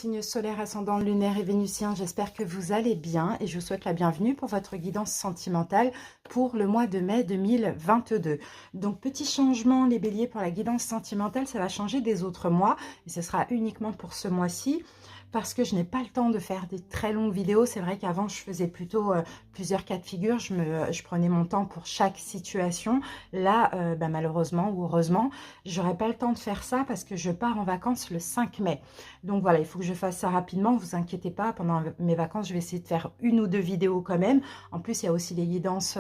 signe solaire, ascendant lunaire et vénusien, j'espère que vous allez bien et je vous souhaite la bienvenue pour votre guidance sentimentale pour le mois de mai 2022. Donc petit changement les béliers pour la guidance sentimentale, ça va changer des autres mois et ce sera uniquement pour ce mois-ci. Parce que je n'ai pas le temps de faire des très longues vidéos. C'est vrai qu'avant, je faisais plutôt plusieurs cas de figure. Je prenais mon temps pour chaque situation. Là, malheureusement ou heureusement, j'aurai pas le temps de faire ça parce que je pars en vacances le 5 mai. Donc voilà, il faut que je fasse ça rapidement. Vous inquiétez pas, pendant mes vacances, je vais essayer de faire une ou deux vidéos quand même. En plus, il y a aussi les guidances,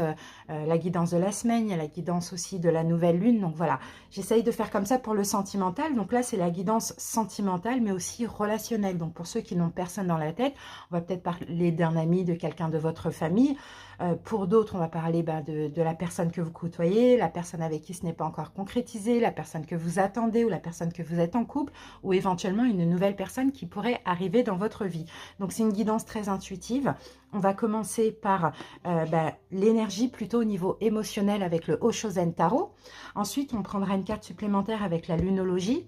la guidance de la semaine, il y a la guidance aussi de la nouvelle lune. Donc voilà, j'essaye de faire comme ça pour le sentimental. Donc là, c'est la guidance sentimentale, mais aussi relationnelle. Donc pour ceux qui n'ont personne dans la tête, on va peut-être parler d'un ami, de quelqu'un de votre famille. Pour d'autres, on va parler de la personne que vous côtoyez, la personne avec qui ce n'est pas encore concrétisé, la personne que vous attendez ou la personne que vous êtes en couple, ou éventuellement une nouvelle personne qui pourrait arriver dans votre vie. Donc c'est une guidance très intuitive. On va commencer par l'énergie plutôt au niveau émotionnel avec le Oshozen Tarot. Ensuite, on prendra une carte supplémentaire avec la lunologie.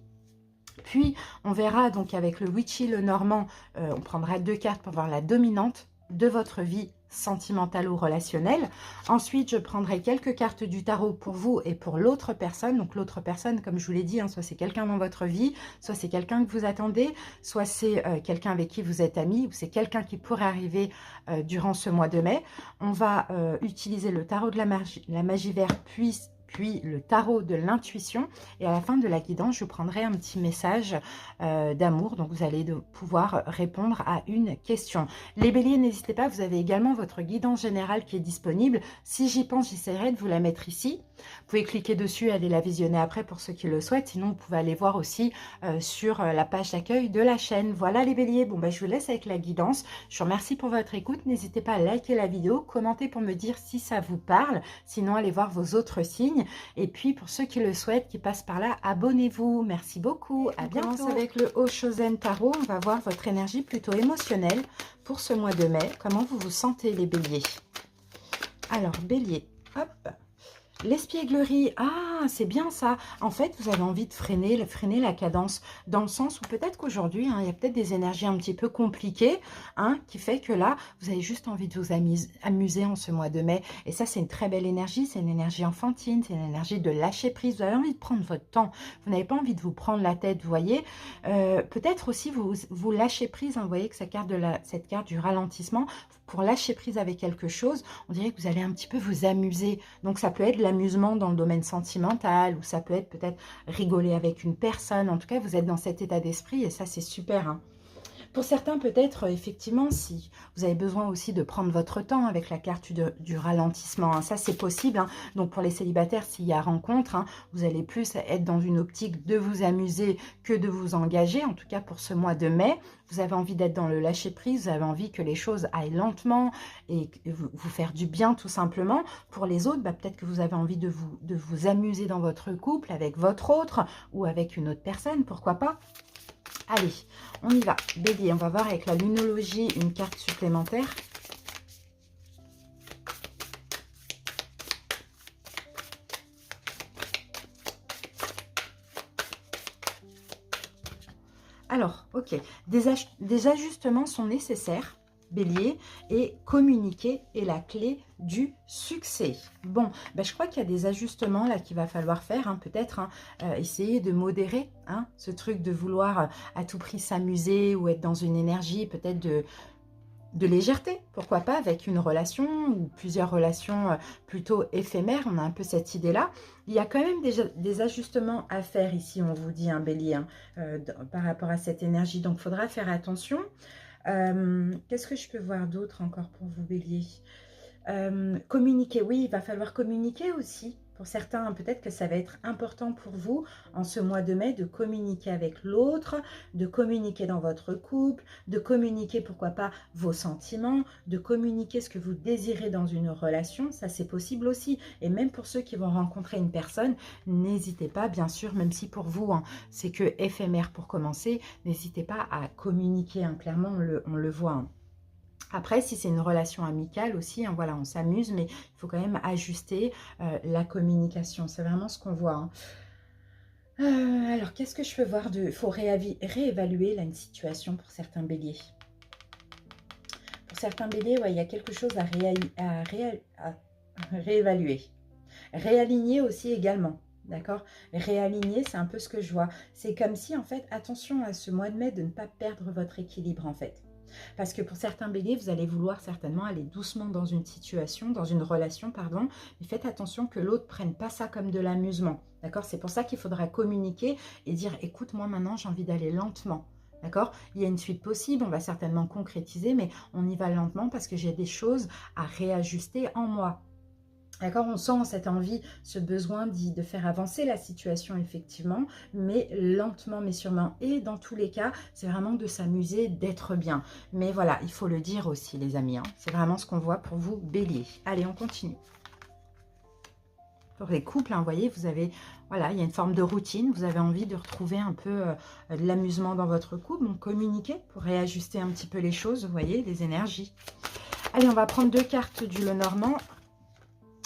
Puis, on verra donc avec le Witchy, le Normand, on prendra deux cartes pour voir la dominante de votre vie sentimentale ou relationnelle. Ensuite, je prendrai quelques cartes du tarot pour vous et pour l'autre personne. Donc, l'autre personne, comme je vous l'ai dit, soit c'est quelqu'un dans votre vie, soit c'est quelqu'un que vous attendez, soit c'est quelqu'un avec qui vous êtes amis, ou c'est quelqu'un qui pourrait arriver durant ce mois de mai. On va utiliser le tarot de la magie verte, puis le tarot de l'intuition. Et à la fin de la guidance, je prendrai un petit message d'amour. Donc, vous allez pouvoir répondre à une question. Les béliers, n'hésitez pas, vous avez également votre guidance générale qui est disponible. Si j'y pense, j'essaierai de vous la mettre ici. Vous pouvez cliquer dessus, aller la visionner après pour ceux qui le souhaitent. Sinon, vous pouvez aller voir aussi sur la page d'accueil de la chaîne. Voilà les béliers. Bon, je vous laisse avec la guidance. Je vous remercie pour votre écoute. N'hésitez pas à liker la vidéo, commenter pour me dire si ça vous parle. Sinon, allez voir vos autres signes. Et puis, pour ceux qui le souhaitent, qui passent par là, abonnez-vous. Merci beaucoup. À bientôt. On commence avec le Oshozen Tarot. On va voir votre énergie plutôt émotionnelle pour ce mois de mai. Comment vous vous sentez, les béliers? Alors, bélier, hop. L'espièglerie, ah, c'est bien ça. En fait, vous avez envie de freiner la cadence, dans le sens où peut-être qu'aujourd'hui, il y a peut-être des énergies un petit peu compliquées, qui fait que là, vous avez juste envie de vous amuser en ce mois de mai. Et ça, c'est une très belle énergie, c'est une énergie enfantine, c'est une énergie de lâcher prise. Vous avez envie de prendre votre temps, vous n'avez pas envie de vous prendre la tête, vous voyez. Peut-être aussi, vous lâchez prise, vous voyez que cette carte du ralentissement, pour lâcher prise avec quelque chose, on dirait que vous allez un petit peu vous amuser. Donc, ça peut être l'amusement dans le domaine sentimental, ou ça peut être peut-être rigoler avec une personne. En tout cas, vous êtes dans cet état d'esprit et ça, c'est super. Pour certains, peut-être, effectivement, si vous avez besoin aussi de prendre votre temps avec la carte du ralentissement, ça c'est possible. Donc pour les célibataires, s'il y a rencontre, vous allez plus être dans une optique de vous amuser que de vous engager. En tout cas, pour ce mois de mai, vous avez envie d'être dans le lâcher-prise, vous avez envie que les choses aillent lentement et vous faire du bien tout simplement. Pour les autres, peut-être que vous avez envie de vous amuser dans votre couple avec votre autre ou avec une autre personne, pourquoi pas. Allez, on y va. Bélier, on va voir avec la lunologie une carte supplémentaire. Alors, ok, des ajustements sont nécessaires, Bélier, et communiquer est la clé du succès. Bon, je crois qu'il y a des ajustements là qu'il va falloir faire, peut-être essayer de modérer ce truc de vouloir à tout prix s'amuser ou être dans une énergie peut-être de légèreté, pourquoi pas, avec une relation ou plusieurs relations plutôt éphémères. On a un peu cette idée-là. Il y a quand même des ajustements à faire ici, on vous dit, Bélier, par rapport à cette énergie. Donc, il faudra faire attention. Qu'est-ce que je peux voir d'autre encore pour vous, Bélier? Communiquer, oui, il va falloir communiquer aussi. Pour certains, peut-être que ça va être important pour vous en ce mois de mai de communiquer avec l'autre, de communiquer dans votre couple, de communiquer, pourquoi pas, vos sentiments, de communiquer ce que vous désirez dans une relation. Ça, c'est possible aussi. Et même pour ceux qui vont rencontrer une personne, n'hésitez pas, bien sûr, même si pour vous, c'est que éphémère pour commencer, n'hésitez pas à communiquer, clairement, on le voit. Après, si c'est une relation amicale aussi, voilà, on s'amuse, mais il faut quand même ajuster la communication. C'est vraiment ce qu'on voit. Alors, qu'est-ce que je peux voir de... Il faut réévaluer là une situation pour certains béliers. Pour certains béliers, ouais, il y a quelque chose à réévaluer. Réaligner aussi également. D'accord? Réaligner, c'est un peu ce que je vois. C'est comme si, en fait, attention à ce mois de mai de ne pas perdre votre équilibre, en fait. Parce que pour certains béliers, vous allez vouloir certainement aller doucement dans une situation, dans une relation, pardon. Mais faites attention que l'autre ne prenne pas ça comme de l'amusement. D'accord? C'est pour ça qu'il faudra communiquer et dire, écoute, moi maintenant, j'ai envie d'aller lentement. D'accord? Il y a une suite possible, on va certainement concrétiser, mais on y va lentement parce que j'ai des choses à réajuster en moi. D'accord, on sent cette envie, ce besoin de faire avancer la situation effectivement, mais lentement mais sûrement. Et dans tous les cas, c'est vraiment de s'amuser, d'être bien. Mais voilà, il faut le dire aussi les amis, hein. C'est vraiment ce qu'on voit pour vous, bélier. Allez, on continue. Pour les couples, hein, vous voyez, vous avez, voilà, il y a une forme de routine. Vous avez envie de retrouver un peu de l'amusement dans votre couple. Donc communiquez pour réajuster un petit peu les choses, vous voyez, les énergies. Allez, on va prendre 2 cartes du Lenormand.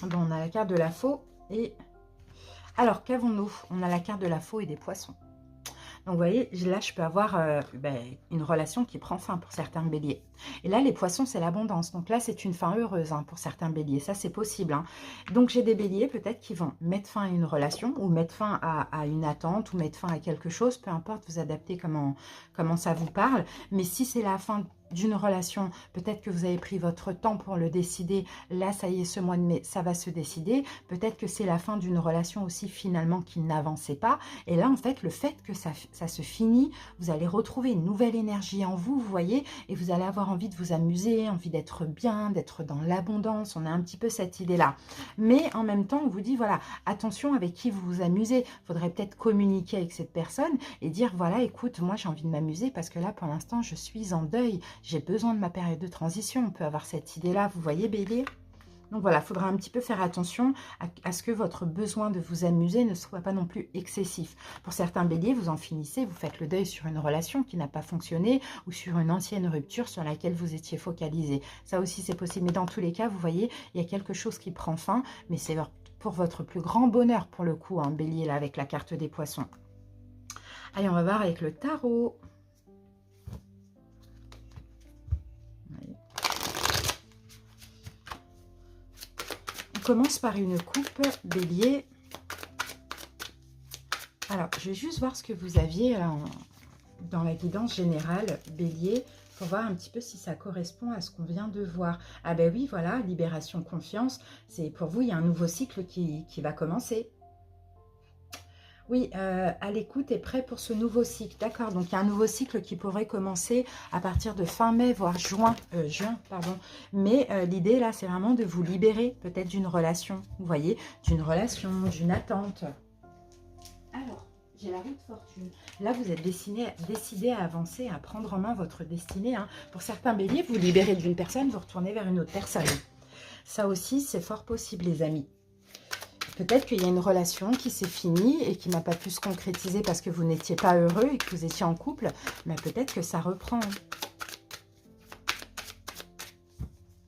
Bon, on a la carte de la faux et... Alors, qu'avons-nous? On a la carte de la faux et des poissons. Donc, vous voyez, là, je peux avoir une relation qui prend fin pour certains béliers. Et là, les poissons, c'est l'abondance. Donc là, c'est une fin heureuse hein, pour certains béliers. Ça, c'est possible. Hein. Donc, j'ai des béliers peut-être qui vont mettre fin à une relation ou mettre fin à une attente ou mettre fin à quelque chose. Peu importe, vous adaptez comment ça vous parle. Mais si c'est la fin d'une relation, peut-être que vous avez pris votre temps pour le décider, là ça y est, ce mois de mai, ça va se décider, peut-être que c'est la fin d'une relation aussi finalement qui n'avançait pas, et là en fait, le fait que ça se finit, vous allez retrouver une nouvelle énergie en vous, vous voyez, et vous allez avoir envie de vous amuser, envie d'être bien, d'être dans l'abondance, on a un petit peu cette idée-là, mais en même temps, on vous dit, voilà, attention avec qui vous vous amusez, il faudrait peut-être communiquer avec cette personne et dire, voilà, écoute, moi j'ai envie de m'amuser parce que là, pour l'instant, je suis en deuil, j'ai besoin de ma période de transition. On peut avoir cette idée-là, vous voyez, bélier? Donc voilà, il faudra un petit peu faire attention à ce que votre besoin de vous amuser ne soit pas non plus excessif. Pour certains béliers, vous en finissez, vous faites le deuil sur une relation qui n'a pas fonctionné ou sur une ancienne rupture sur laquelle vous étiez focalisé. Ça aussi, c'est possible. Mais dans tous les cas, vous voyez, il y a quelque chose qui prend fin, mais c'est pour votre plus grand bonheur pour le coup, hein, bélier, là, avec la carte des poissons. Allez, on va voir avec le tarot. Commence par une coupe, bélier. Alors, je vais juste voir ce que vous aviez dans la guidance générale, bélier, pour voir un petit peu si ça correspond à ce qu'on vient de voir. Ah ben oui, voilà, libération, confiance. C'est pour vous, il y a un nouveau cycle qui va commencer. Oui, à l'écoute et prêt pour ce nouveau cycle. D'accord, donc il y a un nouveau cycle qui pourrait commencer à partir de fin mai, voire juin, pardon. Mais l'idée là, c'est vraiment de vous libérer peut-être d'une relation, vous voyez, d'une relation, d'une attente. Alors, j'ai la roue de fortune. Là, vous êtes décidé à avancer, à prendre en main votre destinée. Hein. Pour certains béliers, vous libérez d'une personne, vous retournez vers une autre personne. Ça aussi, c'est fort possible, les amis. Peut-être qu'il y a une relation qui s'est finie et qui n'a pas pu se concrétiser parce que vous n'étiez pas heureux et que vous étiez en couple. Mais peut-être que ça reprend.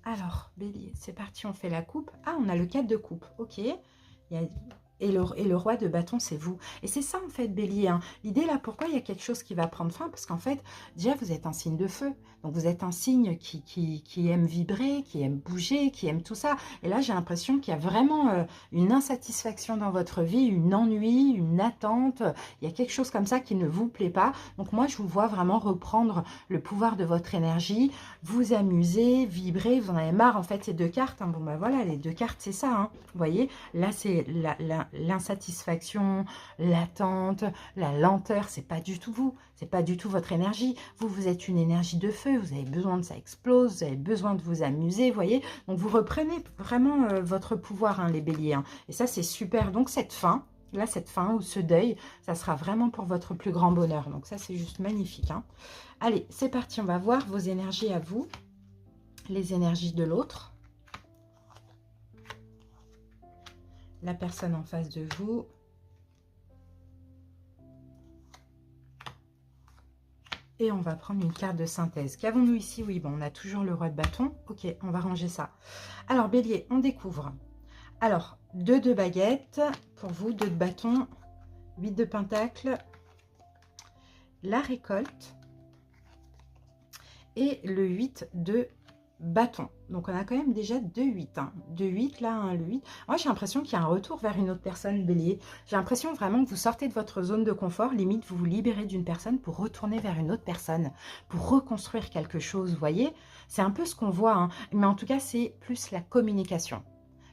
Alors, bélier, c'est parti, on fait la coupe. Ah, on a le 4 de coupe. Ok. Et le roi de bâton, c'est vous. Et c'est ça, en fait, bélier. Hein. L'idée, là, pourquoi il y a quelque chose qui va prendre fin? Parce qu'en fait, déjà, vous êtes un signe de feu. Donc, vous êtes un signe qui aime vibrer, qui aime bouger, qui aime tout ça. Et là, j'ai l'impression qu'il y a vraiment une insatisfaction dans votre vie, une ennui, une attente. Il y a quelque chose comme ça qui ne vous plaît pas. Donc, moi, je vous vois vraiment reprendre le pouvoir de votre énergie, vous amuser, vibrer. Vous en avez marre, en fait, ces 2 cartes. Hein. Bon, ben voilà, les 2 cartes, c'est ça. Hein. Vous voyez, là, c'est l'insatisfaction, l'attente, la lenteur, c'est pas du tout vous, c'est pas du tout votre énergie. Vous êtes une énergie de feu, vous avez besoin de ça explose, vous avez besoin de vous amuser, vous voyez. Donc vous reprenez vraiment votre pouvoir, hein, les béliers. Hein. Et ça, c'est super. Donc cette fin, là, cette fin ou ce deuil, ça sera vraiment pour votre plus grand bonheur. Donc ça, c'est juste magnifique. Hein. Allez, c'est parti, on va voir vos énergies à vous, les énergies de l'autre. La personne en face de vous. Et on va prendre une carte de synthèse. Qu'avons-nous ici? Oui, bon, on a toujours le roi de bâton. Ok, on va ranger ça. Alors, bélier, on découvre. Alors, 2 de baguettes. Pour vous, 2 de bâton. 8 de Pentacles, la récolte et le 8 de bâton. Donc on a quand même déjà 2 8, hein. 2 8 là, le 8. Moi j'ai l'impression qu'il y a un retour vers une autre personne, Bélier. J'ai l'impression vraiment que vous sortez de votre zone de confort, limite vous vous libérez d'une personne pour retourner vers une autre personne, pour reconstruire quelque chose, vous voyez. C'est un peu ce qu'on voit, hein. Mais en tout cas c'est plus la communication.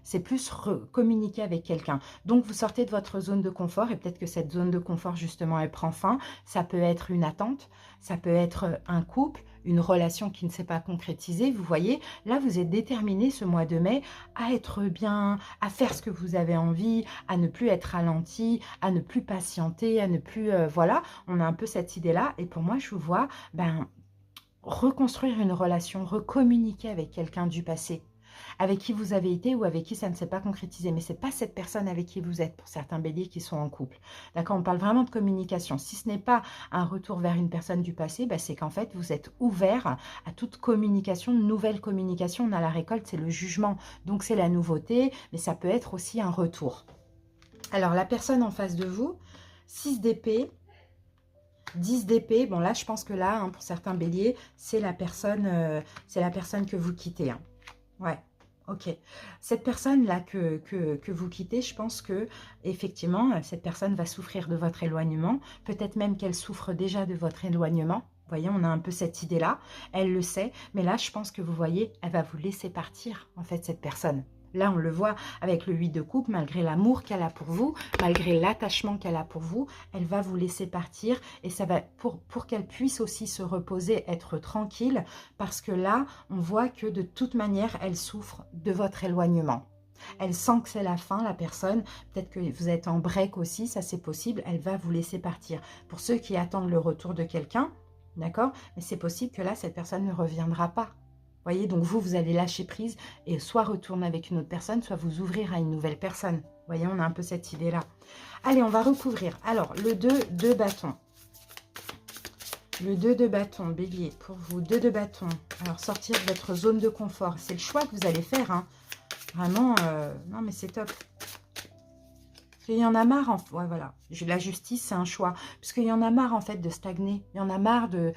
C'est plus communiquer avec quelqu'un. Donc, vous sortez de votre zone de confort et peut-être que cette zone de confort, justement, elle prend fin. Ça peut être une attente, ça peut être un couple, une relation qui ne s'est pas concrétisée. Vous voyez, là, vous êtes déterminé ce mois de mai à être bien, à faire ce que vous avez envie, à ne plus être ralenti, à ne plus patienter, à ne plus... voilà, on a un peu cette idée-là. Et pour moi, je vous vois, reconstruire une relation, recommuniquer avec quelqu'un du passé, avec qui vous avez été ou avec qui ça ne s'est pas concrétisé. Mais ce n'est pas cette personne avec qui vous êtes pour certains béliers qui sont en couple. D'accord, on parle vraiment de communication. Si ce n'est pas un retour vers une personne du passé, c'est qu'en fait, vous êtes ouvert à toute communication, nouvelle communication. On a la récolte, c'est le jugement. Donc, c'est la nouveauté, mais ça peut être aussi un retour. Alors, la personne en face de vous, 6 d'épée, 10 d'épée. Bon, là, je pense que là, hein, pour certains béliers, c'est la personne que vous quittez. Hein. Ouais. Ok, cette personne-là que vous quittez, je pense que effectivement, cette personne va souffrir de votre éloignement. Peut-être même qu'elle souffre déjà de votre éloignement. Vous voyez, on a un peu cette idée-là. Elle le sait, mais là, je pense que vous voyez, elle va vous laisser partir, en fait, cette personne. Là, on le voit avec le 8 de coupe, malgré l'amour qu'elle a pour vous, malgré l'attachement qu'elle a pour vous, elle va vous laisser partir et ça va pour qu'elle puisse aussi se reposer, être tranquille, parce que là, on voit que de toute manière, elle souffre de votre éloignement. Elle sent que c'est la fin, la personne. Peut-être que vous êtes en break aussi, ça c'est possible. Elle va vous laisser partir. Pour ceux qui attendent le retour de quelqu'un, d'accord? Mais c'est possible que là, cette personne ne reviendra pas. Voyez, donc vous allez lâcher prise et soit retourner avec une autre personne, soit vous ouvrir à une nouvelle personne. Vous voyez, on a un peu cette idée-là. Allez, on va recouvrir. Alors, le 2 de bâton. Le 2 de bâton, bélier, pour vous, 2 de bâton. Alors, sortir de votre zone de confort. C'est le choix que vous allez faire, hein. Vraiment, non mais c'est top. Il y en a marre, ouais, voilà. La justice, c'est un choix. Parce qu'il y en a marre, en fait, de stagner. Il y en a marre de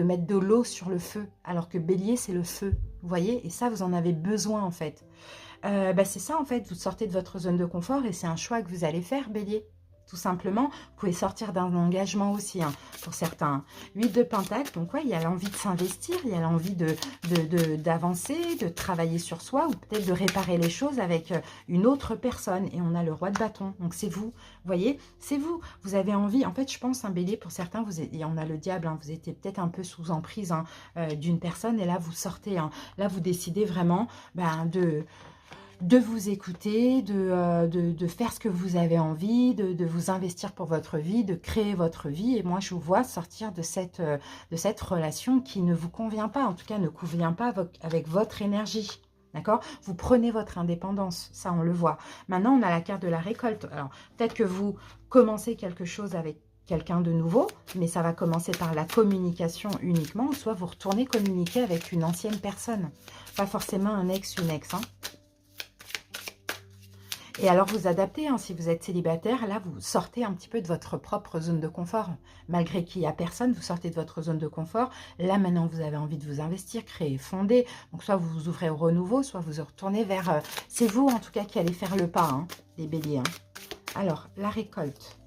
mettre de l'eau sur le feu. Alors que bélier, c'est le feu. Vous voyez? Et ça, vous en avez besoin, en fait. C'est ça, en fait. Vous sortez de votre zone de confort et c'est un choix que vous allez faire, bélier. Tout simplement, vous pouvez sortir d'un engagement aussi, hein, pour certains. 8 de Pentacles, donc ouais, il y a l'envie de s'investir, il y a l'envie d'avancer, de travailler sur soi, ou peut-être de réparer les choses avec une autre personne. Et on a le Roi de Bâton, donc c'est vous, voyez, c'est vous. Vous avez envie, en fait, je pense, un bélier, pour certains, et on a le diable, hein, vous étiez peut-être un peu sous emprise, hein, d'une personne, et là, vous sortez, hein, là, vous décidez vraiment de vous écouter, de faire ce que vous avez envie, de vous investir pour votre vie, de créer votre vie. Et moi, je vous vois sortir de cette relation qui ne vous convient pas, en tout cas ne convient pas avec votre énergie. D'accord? Vous prenez votre indépendance, ça on le voit. Maintenant, on a la carte de la récolte. Alors, peut-être que vous commencez quelque chose avec quelqu'un de nouveau, mais ça va commencer par la communication uniquement, soit vous retournez communiquer avec une ancienne personne. Pas forcément un ex, une ex, hein. Et alors, vous adaptez, hein, si vous êtes célibataire, là, vous sortez un petit peu de votre propre zone de confort. Malgré qu'il n'y a personne, vous sortez de votre zone de confort. Là, maintenant, vous avez envie de vous investir, créer, fonder. Donc, soit vous vous ouvrez au renouveau, soit vous retournez vers... c'est vous, en tout cas, qui allez faire le pas, hein, les béliers. Hein. Alors, la récolte.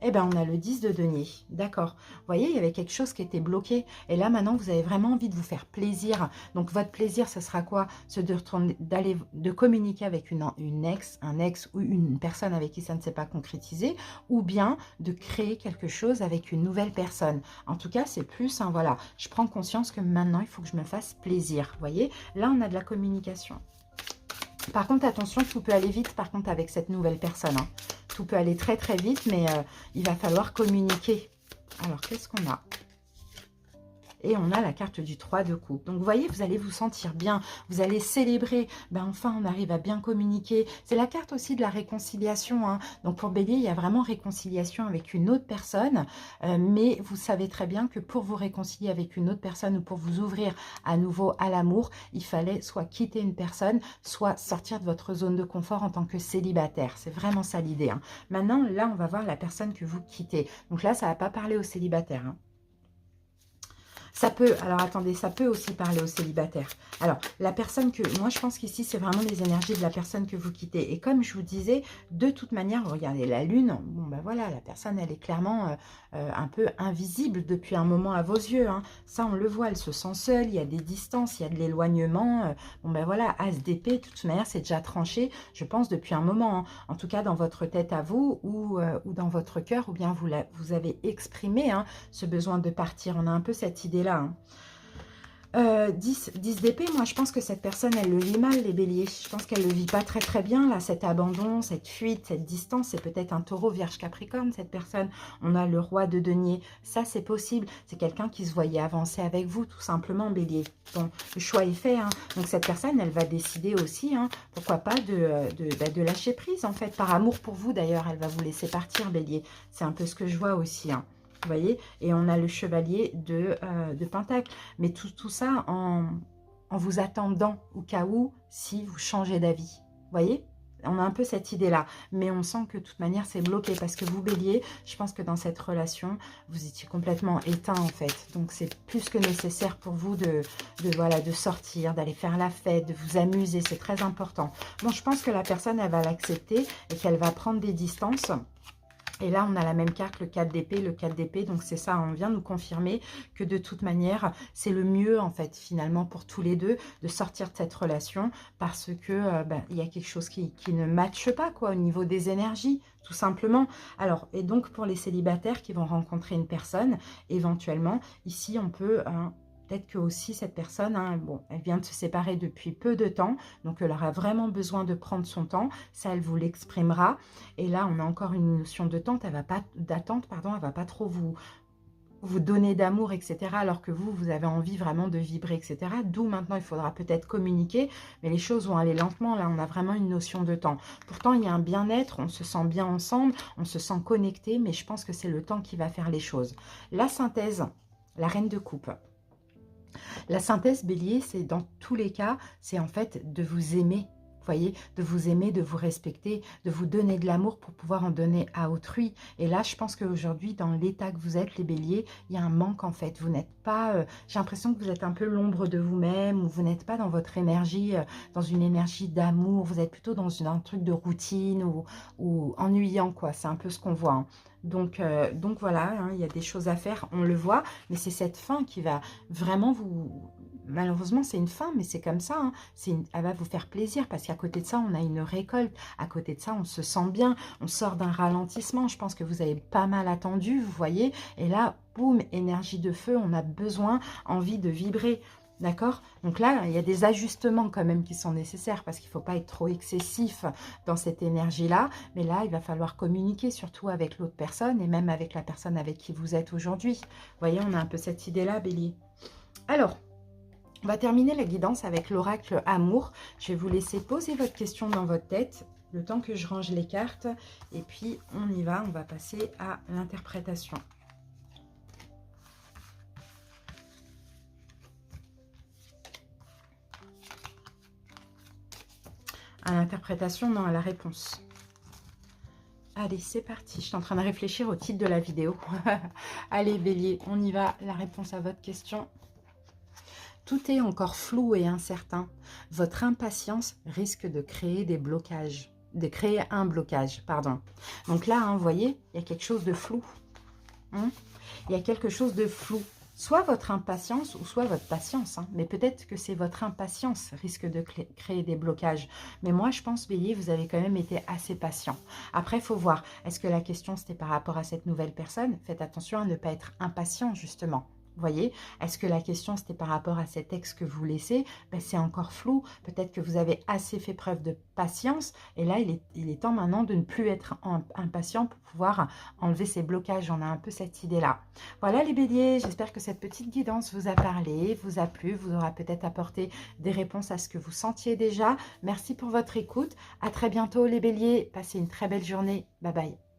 Eh bien, on a le 10 de denier. D'accord. Vous voyez, il y avait quelque chose qui était bloqué. Et là, maintenant, vous avez vraiment envie de vous faire plaisir. Donc, votre plaisir, ce sera quoi? C'est de communiquer avec une ex, un ex ou une personne avec qui ça ne s'est pas concrétisé. Ou bien de créer quelque chose avec une nouvelle personne. En tout cas, c'est plus, hein, voilà. Je prends conscience que maintenant, il faut que je me fasse plaisir. Vous voyez, là, on a de la communication. Par contre, attention, tout peut aller vite, par contre, avec cette nouvelle personne. Hein. Tout peut aller très, très vite, mais il va falloir communiquer. Alors, qu'est-ce qu'on a? Et on a la carte du 3 de coupe. Donc, vous voyez, vous allez vous sentir bien. Vous allez célébrer. Ben, enfin, on arrive à bien communiquer. C'est la carte aussi de la réconciliation, hein. Donc, pour Bélier, il y a vraiment réconciliation avec une autre personne. Mais vous savez très bien que pour vous réconcilier avec une autre personne ou pour vous ouvrir à nouveau à l'amour, il fallait soit quitter une personne, soit sortir de votre zone de confort en tant que célibataire. C'est vraiment ça l'idée, hein. Maintenant, là, on va voir la personne que vous quittez. Donc là, ça ne va pas parler aux célibataires, hein. Ça peut, alors attendez, ça peut aussi parler aux célibataires. Alors, la personne que, moi je pense qu'ici, c'est vraiment les énergies de la personne que vous quittez. Et comme je vous disais, de toute manière, regardez la lune, bon ben voilà, la personne, elle est clairement un peu invisible depuis un moment à vos yeux, hein. Ça, on le voit, elle se sent seule, il y a des distances, il y a de l'éloignement. Bon ben voilà, As d'épée, de toute manière, c'est déjà tranché, je pense, depuis un moment, hein. En tout cas, dans votre tête à vous ou dans votre cœur, ou bien vous avez exprimé, hein, ce besoin de partir. On a un peu cette idée-là, hein. 10 d'épée, moi je pense que cette personne, elle le vit mal, les béliers. Je pense qu'elle le vit pas très très bien, là, cet abandon, cette fuite, cette distance. C'est peut-être un taureau, vierge, capricorne, cette personne. On a le roi de denier. Ça, c'est possible. C'est quelqu'un qui se voyait avancer avec vous, tout simplement, bélier. Bon, le choix est fait, hein. Donc cette personne, elle va décider aussi, hein, pourquoi pas, de lâcher prise, en fait. Par amour pour vous, d'ailleurs, elle va vous laisser partir, bélier. C'est un peu ce que je vois aussi, hein. Vous voyez, et on a le chevalier de Pentacle. Mais tout ça en vous attendant au cas où, si vous changez d'avis. Vous voyez, on a un peu cette idée-là. Mais on sent que de toute manière, c'est bloqué. Parce que vous, bélier, je pense que dans cette relation, vous étiez complètement éteint, en fait. Donc, c'est plus que nécessaire pour vous voilà, de sortir, d'aller faire la fête, de vous amuser. C'est très important. Bon, je pense que la personne, elle va l'accepter et qu'elle va prendre des distances. Et là, on a la même carte, le 4 d'épée, le 4 d'épée. Donc, c'est ça, on vient nous confirmer que de toute manière, c'est le mieux, en fait, finalement, pour tous les deux, de sortir de cette relation parce que il y a quelque chose qui ne matche pas, quoi, au niveau des énergies, tout simplement. Alors, et donc, pour les célibataires qui vont rencontrer une personne, éventuellement, ici, on peut... peut-être que aussi cette personne, hein, bon, elle vient de se séparer depuis peu de temps, donc elle aura vraiment besoin de prendre son temps. Ça, elle vous l'exprimera. Et là, on a encore une notion de temps. Elle va pas d'attente, pardon. Elle va pas trop vous donner d'amour, etc. Alors que vous avez envie vraiment de vibrer, etc. D'où maintenant, il faudra peut-être communiquer, mais les choses vont aller lentement. Là, on a vraiment une notion de temps. Pourtant, il y a un bien-être. On se sent bien ensemble, on se sent connecté, mais je pense que c'est le temps qui va faire les choses. La synthèse, la reine de coupe. La synthèse, bélier, c'est dans tous les cas, c'est en fait de vous aimer. Vous voyez, de vous aimer, de vous respecter, de vous donner de l'amour pour pouvoir en donner à autrui. Et là, je pense qu'aujourd'hui, dans l'état que vous êtes, les béliers, il y a un manque en fait. Vous n'êtes pas, j'ai l'impression que vous êtes un peu l'ombre de vous-même, ou vous n'êtes pas dans votre énergie, dans une énergie d'amour. Vous êtes plutôt dans un truc de routine ou ennuyant, quoi. C'est un peu ce qu'on voit, hein. Donc voilà, hein, il y a des choses à faire, on le voit, mais c'est cette fin qui va vraiment vous... Malheureusement, c'est une fin, mais c'est comme ça, hein. Elle va vous faire plaisir parce qu'à côté de ça, on a une récolte. À côté de ça, on se sent bien. On sort d'un ralentissement. Je pense que vous avez pas mal attendu, vous voyez. Et là, boum, énergie de feu, on a besoin, envie de vibrer. D'accord? Donc là, il y a des ajustements quand même qui sont nécessaires parce qu'il ne faut pas être trop excessif dans cette énergie-là. Mais là, il va falloir communiquer surtout avec l'autre personne et même avec la personne avec qui vous êtes aujourd'hui. Vous voyez, on a un peu cette idée-là, bélier. Alors, on va terminer la guidance avec l'oracle amour. Je vais vous laisser poser votre question dans votre tête, le temps que je range les cartes. Et puis, on y va, on va passer à l'interprétation. À l'interprétation, non, à la réponse. Allez, c'est parti. Je suis en train de réfléchir au titre de la vidéo. Allez, bélier, on y va. La réponse à votre question. Tout est encore flou et incertain. Votre impatience risque de créer des blocages. De créer un blocage, pardon. Donc là, hein, vous voyez, il y a quelque chose de flou. Hein, il y a quelque chose de flou. Soit votre impatience ou soit votre patience. Hein. Mais peut-être que c'est votre impatience risque de créer des blocages. Mais moi, je pense, bélier, vous avez quand même été assez patient. Après, il faut voir. Est-ce que la question, c'était par rapport à cette nouvelle personne? Faites attention à ne pas être impatient, justement. Vous voyez, est-ce que la question c'était par rapport à cet ex que vous laissez? Ben, c'est encore flou. Peut-être que vous avez assez fait preuve de patience et là il est temps maintenant de ne plus être impatient pour pouvoir enlever ces blocages. On a un peu cette idée-là. Voilà les béliers, j'espère que cette petite guidance vous a parlé, vous a plu, vous aura peut-être apporté des réponses à ce que vous sentiez déjà. Merci pour votre écoute. À très bientôt les béliers. Passez une très belle journée. Bye bye.